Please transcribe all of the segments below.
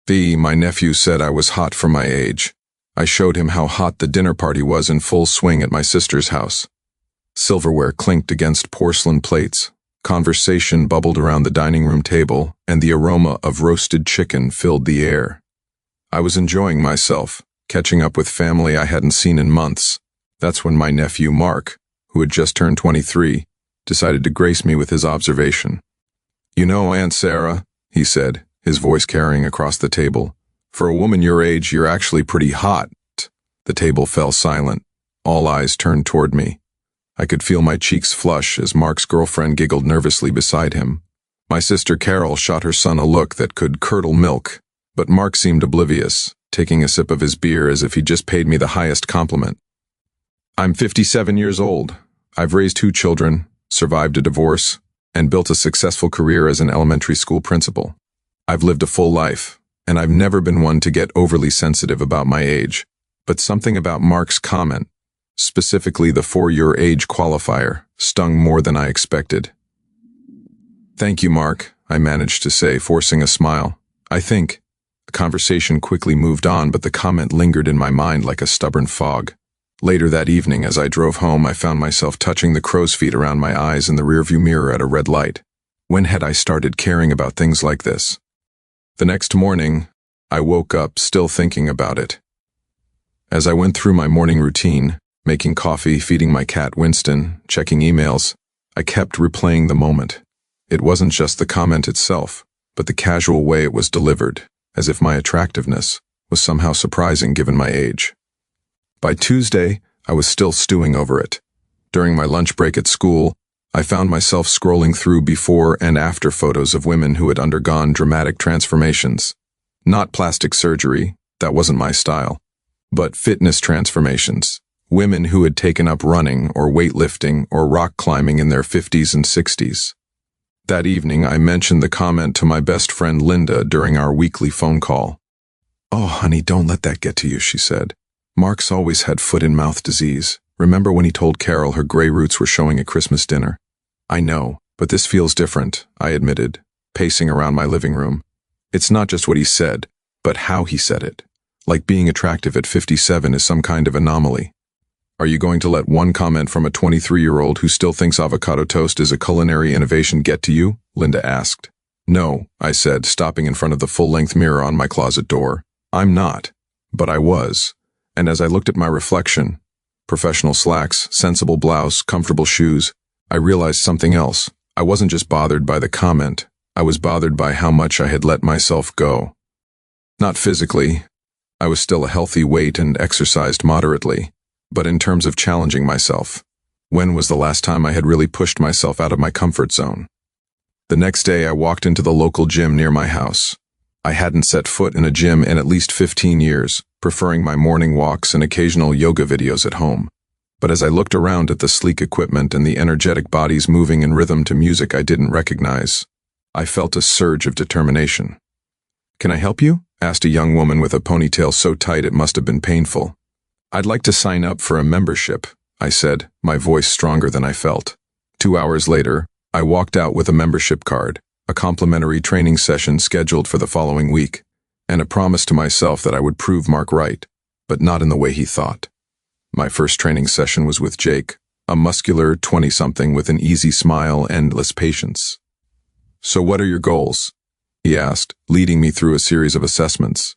My nephew said I was hot for my age. I showed him how hot the dinner party was in full swing at my sister's house. Silverware clinked against porcelain plates. Conversation bubbled around the dining room table, and the aroma of roasted chicken filled the air. I was enjoying myself, catching up with family I hadn't seen in months. That's when my nephew Mark, who had just turned 23, decided to grace me with his observation. "You know, Aunt Sarah," he said, his voice carrying across the table, "for a woman your age, you're actually pretty hot." The table fell silent. All eyes turned toward me. I could feel my cheeks flush as Mark's girlfriend giggled nervously beside him. My sister Carol shot her son a look that could curdle milk, but Mark seemed oblivious, taking a sip of his beer as if he'd just paid me the highest compliment. "I'm 57 years old. I've raised 2 children, survived a divorce, and built a successful career as an elementary school principal. I've lived a full life, and I've never been one to get overly sensitive about my age. But something about Mark's comment, specifically the 4-year age qualifier, stung more than I expected. "Thank you, Mark," I managed to say, forcing a smile. "I think." The conversation quickly moved on, but the comment lingered in my mind like a stubborn fog. Later that evening, as I drove home, I found myself touching the crow's feet around my eyes in the rearview mirror at a red light. When had I started caring about things like this? The next morning, I woke up still thinking about it. As I went through my morning routine, making coffee, feeding my cat Winston, checking emails, I kept replaying the moment. It wasn't just the comment itself, but the casual way it was delivered, as if my attractiveness was somehow surprising given my age. By Tuesday, I was still stewing over it. During my lunch break at school, I found myself scrolling through before and after photos of women who had undergone dramatic transformations. Not plastic surgery, that wasn't my style, but fitness transformations. Women who had taken up running or weightlifting or rock climbing in their 50s and 60s. That evening, I mentioned the comment to my best friend Linda during our weekly phone call. "Oh, honey, don't let that get to you," she said. "Mark's always had foot-and-mouth disease. Remember when he told Carol her gray roots were showing at Christmas dinner?" "I know, but this feels different," I admitted, pacing around my living room. "It's not just what he said, but how he said it. Like being attractive at 57 is some kind of anomaly." "Are you going to let one comment from a 23-year-old who still thinks avocado toast is a culinary innovation get to you?" Linda asked. "No," I said, stopping in front of the full-length mirror on my closet door. "I'm not." But I was. And as I looked at my reflection, professional slacks, sensible blouse, comfortable shoes, I realized something else. I wasn't just bothered by the comment. I was bothered by how much I had let myself go. Not physically. I was still a healthy weight and exercised moderately. But in terms of challenging myself, when was the last time I had really pushed myself out of my comfort zone? The next day, I walked into the local gym near my house. I hadn't set foot in a gym in at least 15 years, preferring my morning walks and occasional yoga videos at home. But as I looked around at the sleek equipment and the energetic bodies moving in rhythm to music I didn't recognize, I felt a surge of determination. "Can I help you?" asked a young woman with a ponytail so tight it must have been painful. "I'd like to sign up for a membership," I said, my voice stronger than I felt. 2 hours later, I walked out with a membership card, a complimentary training session scheduled for the following week, and a promise to myself that I would prove Mark right, but not in the way he thought. My first training session was with Jake, a muscular 20-something with an easy smile and endless patience. "So what are your goals?" he asked, leading me through a series of assessments.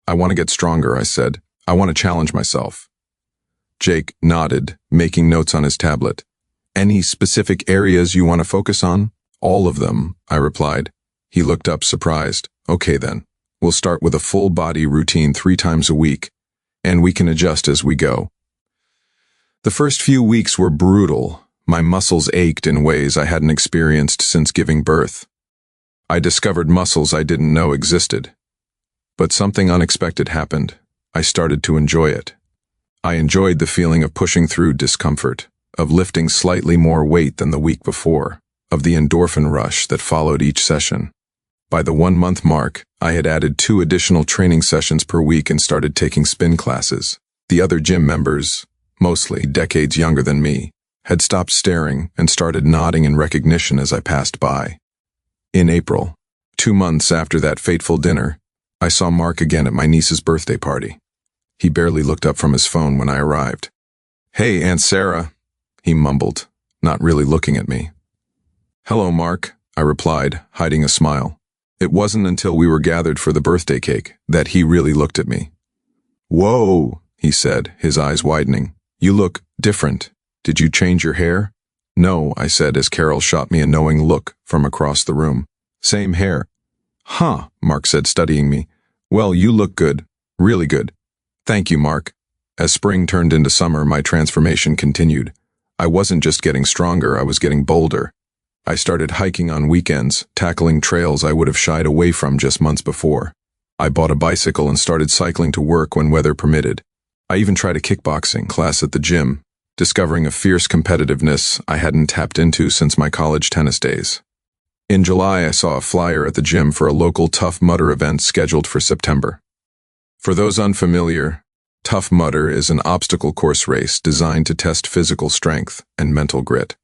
"I want to get stronger," I said. "I want to challenge myself." Jake nodded, making notes on his tablet. "Any specific areas you want to focus on?" "All of them," I replied. He looked up surprised. "Okay then, we'll start with a full-body routine 3 times a week, and we can adjust as we go." The first few weeks were brutal. My muscles ached in ways I hadn't experienced since giving birth. I discovered muscles I didn't know existed. But something unexpected happened. I started to enjoy it. I enjoyed the feeling of pushing through discomfort, of lifting slightly more weight than the week before, of the endorphin rush that followed each session. By the 1-month mark, I had added 2 additional training sessions per week and started taking spin classes. The other gym members, mostly decades younger than me, had stopped staring and started nodding in recognition as I passed by. In April, 2 months after that fateful dinner, I saw Mark again at my niece's birthday party. He barely looked up from his phone when I arrived. "Hey, Aunt Sarah," he mumbled, not really looking at me. "Hello, Mark," I replied, hiding a smile. It wasn't until we were gathered for the birthday cake that he really looked at me. "Whoa," he said, his eyes widening. "You look different. Did you change your hair?" "No," I said as Carol shot me a knowing look from across the room. "Same hair." "Huh," Mark said, studying me. "Well, you look good. Really good." "Thank you, Mark." As spring turned into summer, my transformation continued. I wasn't just getting stronger, I was getting bolder. I started hiking on weekends, tackling trails I would have shied away from just months before. I bought a bicycle and started cycling to work when weather permitted. I even tried a kickboxing class at the gym, discovering a fierce competitiveness I hadn't tapped into since my college tennis days. In July, I saw a flyer at the gym for a local Tough Mudder event scheduled for September. For those unfamiliar, Tough Mudder is an obstacle course race designed to test physical strength and mental grit.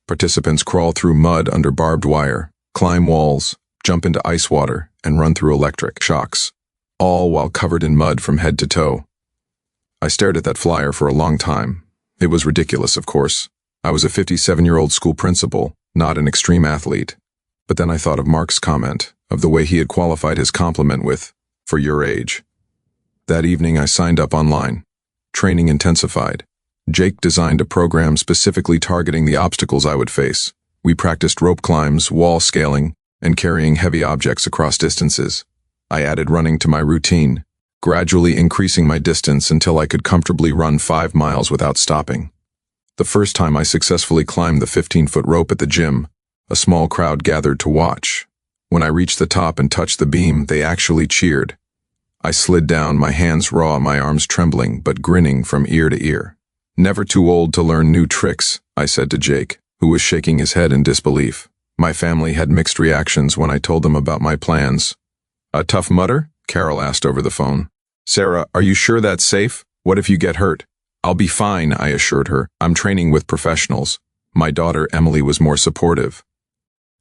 Participants crawl through mud under barbed wire, climb walls, jump into ice water, and run through electric shocks, all while covered in mud from head to toe. I stared at that flyer for a long time. It was ridiculous, of course. I was a 57-year-old school principal, not an extreme athlete. But then I thought of Mark's comment, of the way he had qualified his compliment with, "for your age." That evening I signed up online. Training intensified. Jake designed a program specifically targeting the obstacles I would face. We practiced rope climbs, wall scaling, and carrying heavy objects across distances. I added running to my routine, gradually increasing my distance until I could comfortably run 5 miles without stopping. The first time I successfully climbed the 15-foot rope at the gym, a small crowd gathered to watch. When I reached the top and touched the beam, they actually cheered. I slid down, my hands raw, my arms trembling, but grinning from ear to ear. "Never too old to learn new tricks," I said to Jake, who was shaking his head in disbelief. My family had mixed reactions when I told them about my plans. "A Tough Mudder?" Carol asked over the phone. "Sarah, are you sure that's safe? What if you get hurt?" "I'll be fine," I assured her. "I'm training with professionals." My daughter, Emily, was more supportive.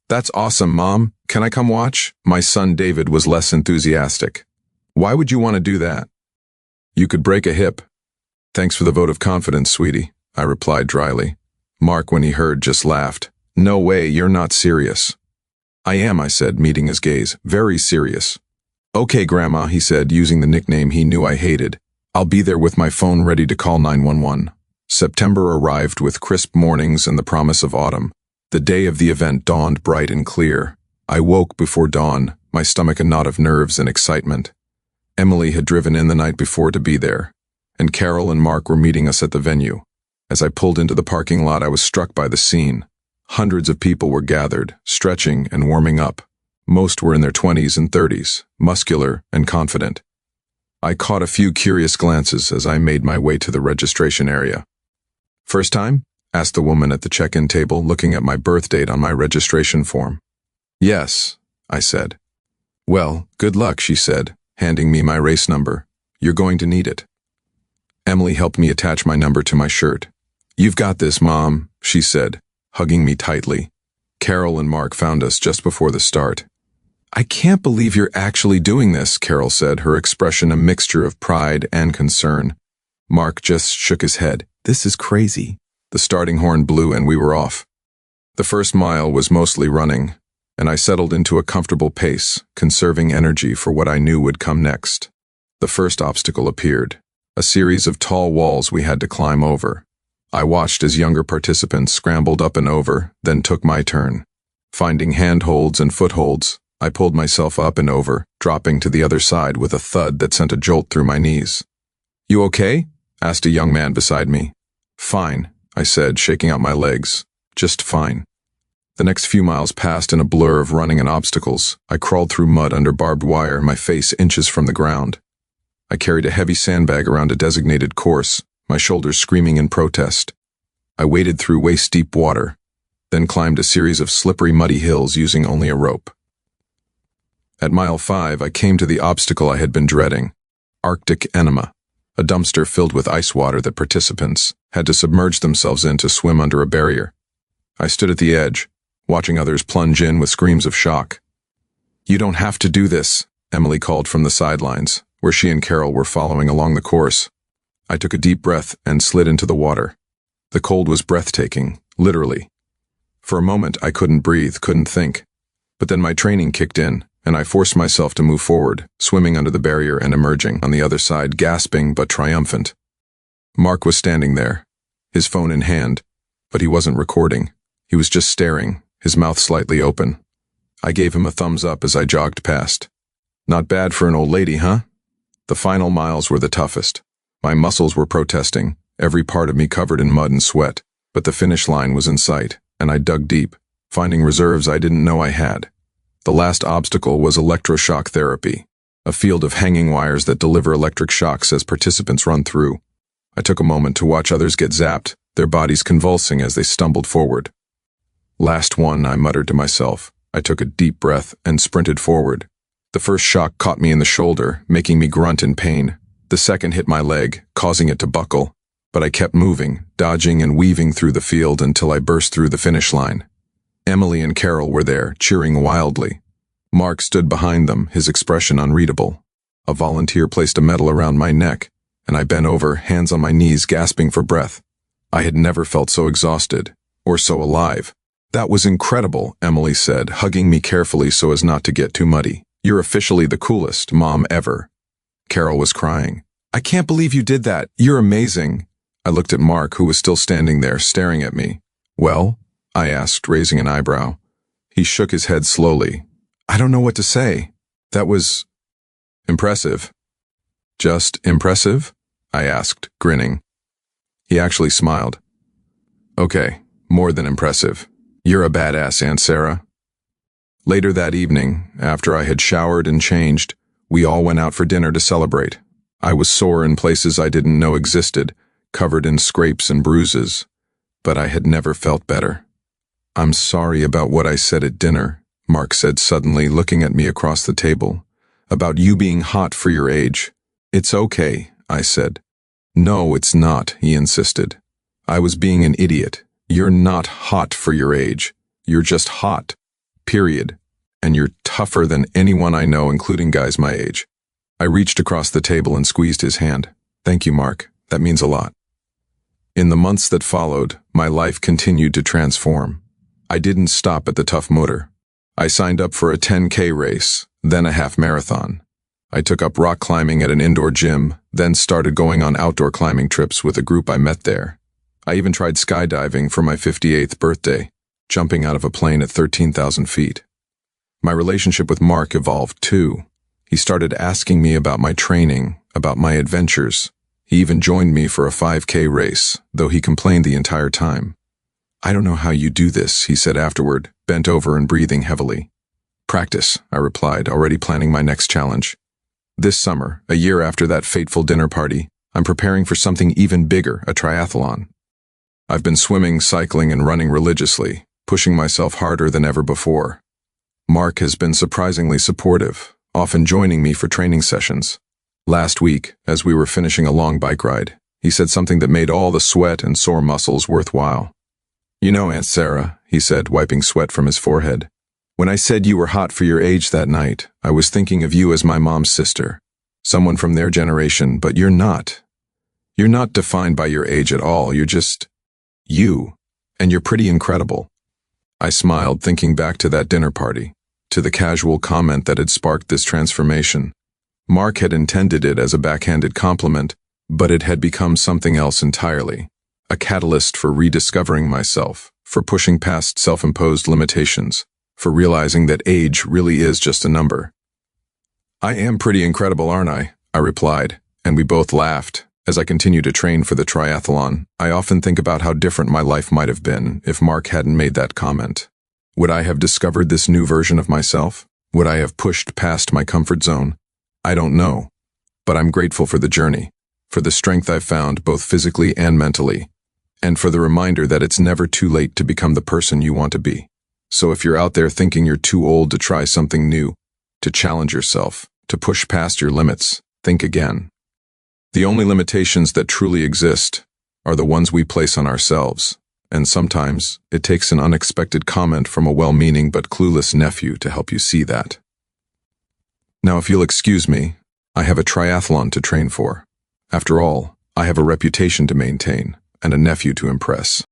"That's awesome, Mom. Can I come watch?" My son, David, was less enthusiastic. "Why would you want to do that?" "You could break a hip." "Thanks for the vote of confidence, sweetie," I replied dryly. Mark, when he heard, just laughed. "No way, you're not serious." "I am," I said, meeting his gaze. "Very serious." "Okay, Grandma," he said, using the nickname he knew I hated. "I'll be there with my phone ready to call 911. September arrived with crisp mornings and the promise of autumn. The day of the event dawned bright and clear. I woke before dawn, my stomach a knot of nerves and excitement. Emily had driven in the night before to be there, and Carol and Mark were meeting us at the venue. As I pulled into the parking lot, I was struck by the scene. Hundreds of people were gathered, stretching and warming up. Most were in their 20s and 30s, muscular and confident. I caught a few curious glances as I made my way to the registration area. "First time?" asked the woman at the check-in table, looking at my birth date on my registration form. "Yes," I said. "Well, good luck," she said, handing me my race number. "You're going to need it." Emily helped me attach my number to my shirt. "You've got this, Mom," she said, hugging me tightly. Carol and Mark found us just before the start. "I can't believe you're actually doing this," Carol said, her expression a mixture of pride and concern. Mark just shook his head. "This is crazy." The starting horn blew and we were off. The first mile was mostly running, and I settled into a comfortable pace, conserving energy for what I knew would come next. The first obstacle appeared, a series of tall walls we had to climb over. I watched as younger participants scrambled up and over, then took my turn. Finding handholds and footholds, I pulled myself up and over, dropping to the other side with a thud that sent a jolt through my knees. "You okay?" asked a young man beside me. "Fine," I said, shaking out my legs. "Just fine." The next few miles passed in a blur of running and obstacles. I crawled through mud under barbed wire, my face inches from the ground. I carried a heavy sandbag around a designated course, my shoulders screaming in protest. I waded through waist-deep water, then climbed a series of slippery, muddy hills using only a rope. At mile 5, I came to the obstacle I had been dreading, Arctic enema, a dumpster filled with ice water that participants had to submerge themselves in to swim under a barrier. I stood at the edge, watching others plunge in with screams of shock. "You don't have to do this," Emily called from the sidelines, where she and Carol were following along the course. I took a deep breath and slid into the water. The cold was breathtaking, literally. For a moment, I couldn't breathe, couldn't think. But then my training kicked in, and I forced myself to move forward, swimming under the barrier and emerging on the other side, gasping but triumphant. Mark was standing there, his phone in hand, but he wasn't recording. He was just staring, his mouth slightly open. I gave him a thumbs up as I jogged past. Not bad for an old lady, huh? The final miles were the toughest. My muscles were protesting, every part of me covered in mud and sweat, but the finish line was in sight, and I dug deep, finding reserves I didn't know I had. The last obstacle was electroshock therapy, a field of hanging wires that deliver electric shocks as participants run through. I took a moment to watch others get zapped, their bodies convulsing as they stumbled forward. Last one, I muttered to myself. I took a deep breath and sprinted forward. The first shock caught me in the shoulder, making me grunt in pain. The second hit my leg, causing it to buckle. But I kept moving, dodging and weaving through the field until I burst through the finish line. Emily and Carol were there, cheering wildly. Mark stood behind them, his expression unreadable. A volunteer placed a medal around my neck, and I bent over, hands on my knees, gasping for breath. I had never felt so exhausted, or so alive. That was incredible, Emily said, hugging me carefully so as not to get too muddy. You're officially the coolest mom ever. Carol was crying. I can't believe you did that. You're amazing. I looked at Mark, who was still standing there, staring at me. Well? I asked, raising an eyebrow. He shook his head slowly. I don't know what to say. That was impressive. Just impressive? I asked, grinning. He actually smiled. Okay, more than impressive. You're a badass, Aunt Sarah. Later that evening, after I had showered and changed, we all went out for dinner to celebrate. I was sore in places I didn't know existed, covered in scrapes and bruises, but I had never felt better. I'm sorry about what I said at dinner, Mark said suddenly, looking at me across the table. About you being hot for your age. It's okay, I said. No, it's not, he insisted. I was being an idiot. You're not hot for your age. You're just hot. Period. And you're tougher than anyone I know, including guys my age. I reached across the table and squeezed his hand. Thank you, Mark. That means a lot. In the months that followed, my life continued to transform. I didn't stop at the Tough Mudder. I signed up for a 10K race, then a half marathon. I took up rock climbing at an indoor gym, then started going on outdoor climbing trips with a group I met there. I even tried skydiving for my 58th birthday, jumping out of a plane at 13,000 feet. My relationship with Mark evolved too. He started asking me about my training, about my adventures. He even joined me for a 5K race, though he complained the entire time. I don't know how you do this, he said afterward, bent over and breathing heavily. Practice, I replied, already planning my next challenge. This summer, a year after that fateful dinner party, I'm preparing for something even bigger, a triathlon. I've been swimming, cycling, and running religiously, pushing myself harder than ever before. Mark has been surprisingly supportive, often joining me for training sessions. Last week, as we were finishing a long bike ride, he said something that made all the sweat and sore muscles worthwhile. You know, Aunt Sarah, he said, wiping sweat from his forehead. When I said you were hot for your age that night, I was thinking of you as my mom's sister, someone from their generation, but you're not. You're not defined by your age at all, you're just you, and you're pretty incredible. I smiled, thinking back to that dinner party, to the casual comment that had sparked this transformation. Mark had intended it as a backhanded compliment, but it had become something else entirely, a catalyst for rediscovering myself, for pushing past self-imposed limitations, for realizing that age really is just a number. I am pretty incredible, aren't I replied, and we both laughed. As I continue to train for the triathlon, I often think about how different my life might have been if Mark hadn't made that comment. Would I have discovered this new version of myself? Would I have pushed past my comfort zone? I don't know, but I'm grateful for the journey, for the strength I've found both physically and mentally, and for the reminder that it's never too late to become the person you want to be. So if you're out there thinking you're too old to try something new, to challenge yourself, to push past your limits, think again. The only limitations that truly exist are the ones we place on ourselves, and sometimes it takes an unexpected comment from a well-meaning but clueless nephew to help you see that. Now, if you'll excuse me, I have a triathlon to train for. After all, I have a reputation to maintain and a nephew to impress.